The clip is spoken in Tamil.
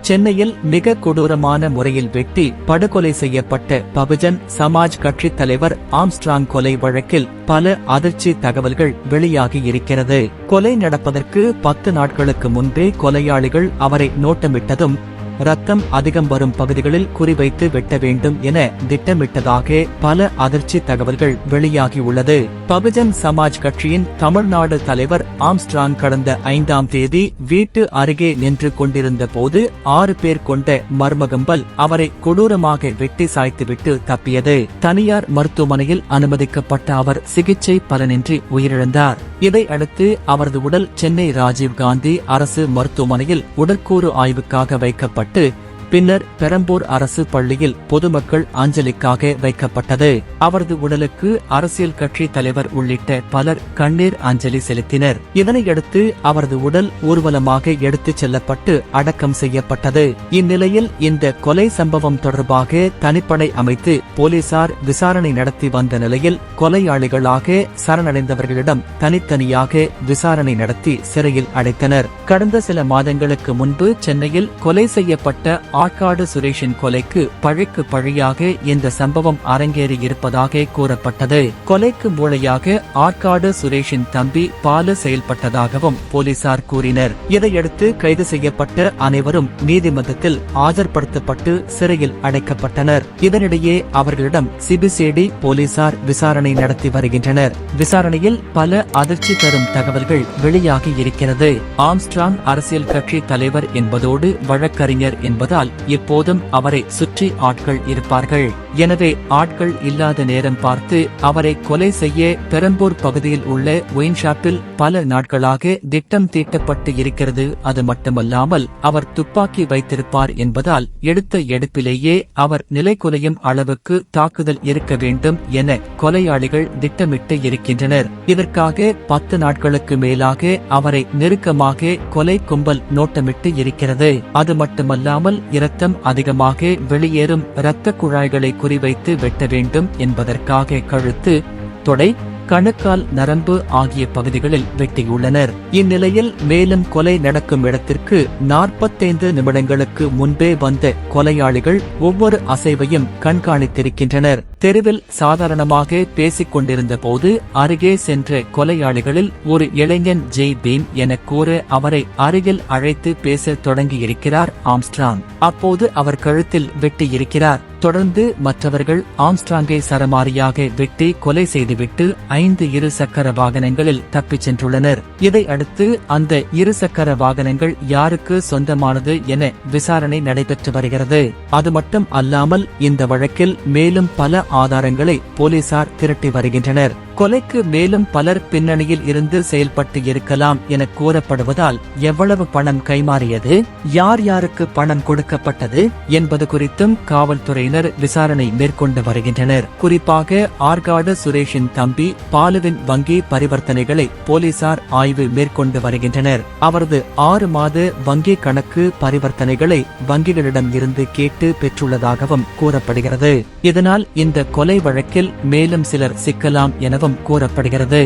சென்னையில் மிக கொடூரமான முறையில் வெட்டி படுகொலை செய்யப்பட்ட பகுஜன் சமாஜ் கட்சித் தலைவர் ஆம்ஸ்ட்ராங் கொலை வழக்கில் பல அதிர்ச்சி தகவல்கள் வெளியாகி இருக்கிறது. கொலை நடப்பதற்கு 10 நாட்களுக்கு முன்பே கொலையாளிகள் அவரை நோட்டமிட்டதும் ரத்தம் அதிகம் வரும் பகுதிகளில் குறிவைத்து வெட்ட வேண்டும் என திட்டமிட்டதாக பல அதிர்ச்சி தகவல்கள் வெளியாகியுள்ளது. பகுஜன் சமாஜ் கட்சியின் தமிழ்நாடு தலைவர் ஆம்ஸ்ட்ராங் கடந்த 5ஆம் தேதி வீட்டு அருகே நின்று கொண்டிருந்த போது 6 பேர் கொண்ட மர்ம கும்பல் அவரை கொடூரமாக வெட்டி சாய்த்துவிட்டு தப்பியது. தனியார் மருத்துவமனையில் அனுமதிக்கப்பட்ட அவர் சிகிச்சை பலனின்றி உயிரிழந்தார். இதையடுத்து அவரது உடல் சென்னை ராஜீவ்காந்தி அரசு மருத்துவமனையில் உடற்கூறு ஆய்வுக்காக வைக்கப்பட்டு பின்னர் பெரம்பூர் அரசு பள்ளியில் பொதுமக்கள் அஞ்சலிக்காக வைக்கப்பட்டது. அவரது உடலுக்கு அரசியல் கட்சி தலைவர் உள்ளிட்ட பலர் கண்ணீர் அஞ்சலி செலுத்தினர். இதனையடுத்து அவரது உடல் ஊர்வலமாக எடுத்துச் செல்லப்பட்டு அடக்கம் செய்யப்பட்டது. இந்நிலையில் இந்த கொலை சம்பவம் தொடர்பாக தனிப்படை அமைத்து போலீசார் விசாரணை நடத்தி வந்த நிலையில் கொலையாளிகளாக சரணடைந்தவர்களிடம் தனித்தனியாக விசாரணை நடத்தி சிறையில் அடைத்தனர். கடந்த சில மாதங்களுக்கு முன்பு சென்னையில் கொலை செய்யப்பட்ட ஆற்காடு சுரேஷின் கொலைக்கு பழிக்கு பழியாக இந்த சம்பவம் அரங்கேறி இருப்பதாக கூறப்பட்டது. கொலைக்கு மூளையாக ஆற்காடு சுரேஷின் தம்பி பாலு செயல்பட்டதாகவும் போலீசார் கூறினர். இதையடுத்து கைது செய்யப்பட்ட அனைவரும் நீதிமன்றத்தில் ஆஜர்படுத்தப்பட்டு சிறையில் அடைக்கப்பட்டனர். இதனிடையே அவர்களிடம் சிபிசிஐடி போலீசார் விசாரணை நடத்தி வருகின்றனர். விசாரணையில் பல அதிர்ச்சி தரும் தகவல்கள் வெளியாகி இருக்கிறது. ஆம்ஸ்ட்ராங் அரசியல் கட்சி தலைவர் என்பதோடு வழக்கறிஞர் என்பதால் எப்போதும் அவரை சுற்றி ஆட்கள் இருப்பார்கள். எனவே ஆட்கள் இல்லாத நேரம் பார்த்து அவரை கொலை செய்ய பெரம்பூர் பகுதியில் உள்ள ஒயின் ஷாப்பில் பல நாட்களாக திட்டம் தீட்டப்பட்டு இருக்கிறது. அது மட்டுமல்லாமல் அவர் துப்பாக்கி வைத்திருப்பார் என்பதால் எடுத்த எடுப்பிலேயே அவர் நிலைகுலையும் அளவுக்கு தாக்குதல் இருக்க வேண்டும் என கொலையாளிகள் திட்டமிட்டு இருக்கின்றனர். இதற்காக 10 நாட்களுக்கு மேலாக அவரை நெருக்கமாக கொலை கும்பல் நோட்டமிட்டு இருக்கிறது. அது மட்டுமல்லாமல் இரத்தம் அதிகமாக வெளியேறும் இரத்த குழாய்களை குறிவைத்து வெட்ட வேண்டும் என்பதற்காக கழுத்து, தொடை, கணுக்கால், நரம்பு ஆகிய பகுதிகளில் வெட்டியுள்ளனர். இந்நிலையில் மேலும் கொலை நடக்கும் இடத்திற்கு 45 நிமிடங்களுக்கு முன்பே வந்த கொலையாளிகள் ஒவ்வொரு அசைவையும் கண்காணித்திருக்கின்றனர். தெருவில் சாதாரணமாக பேசிக் கொண்டிருந்த போது அருகே சென்ற கொலையாளிகளில் ஒரு இளைஞன் ஜெய் பீம் என கூற அவரை அருகில் அழைத்து பேச தொடங்கியிருக்கிறார் ஆம்ஸ்ட்ராங். அப்போது அவர் கழுத்தில் வெட்டியிருக்கிறார். தொடர்ந்து மற்றவர்கள் ஆம்ஸ்ட்ராங்கை சரமாரியாக வெட்டி கொலை செய்துவிட்டு 5 இருசக்கர வாகனங்களில் தப்பிச் சென்றுள்ளனர். இதை அடுத்து அந்த இருசக்கர வாகனங்கள் யாருக்கு சொந்தமானது என விசாரணை நடைபெற்று வருகிறது. அது மட்டும் அல்லாமல் இந்த வழக்கில் மேலும் பல ஆதாரங்களை போலீசார் திரட்டி வருகின்றனர். கொலைக்கு மேலும் பலர் பின்னணியில் இருந்து செயல்பட்டு இருக்கலாம் என கூறப்படுவதால் எவ்வளவு பணம் கைமாறியது, யார் யாருக்கு பணம் கொடுக்கப்பட்டது என்பது குறித்தும் காவல்துறையினர் விசாரணை மேற்கொண்டு வருகின்றனர். குறிப்பாக ஆற்காடு சுரேஷின் தம்பி பாலுவின் வங்கி பரிவர்த்தனைகளை போலீசார் ஆய்வு மேற்கொண்டு வருகின்றனர். அவரது 6 மாத வங்கி கணக்கு பரிவர்த்தனைகளை வங்கிகளிடம் இருந்து கேட்டு பெற்றுள்ளதாகவும் கூறப்படுகிறது. இதனால் இந்த கொலை வழக்கில் மேலும் சிலர் சிக்கலாம் எனவும் கூறப்படுகிறது.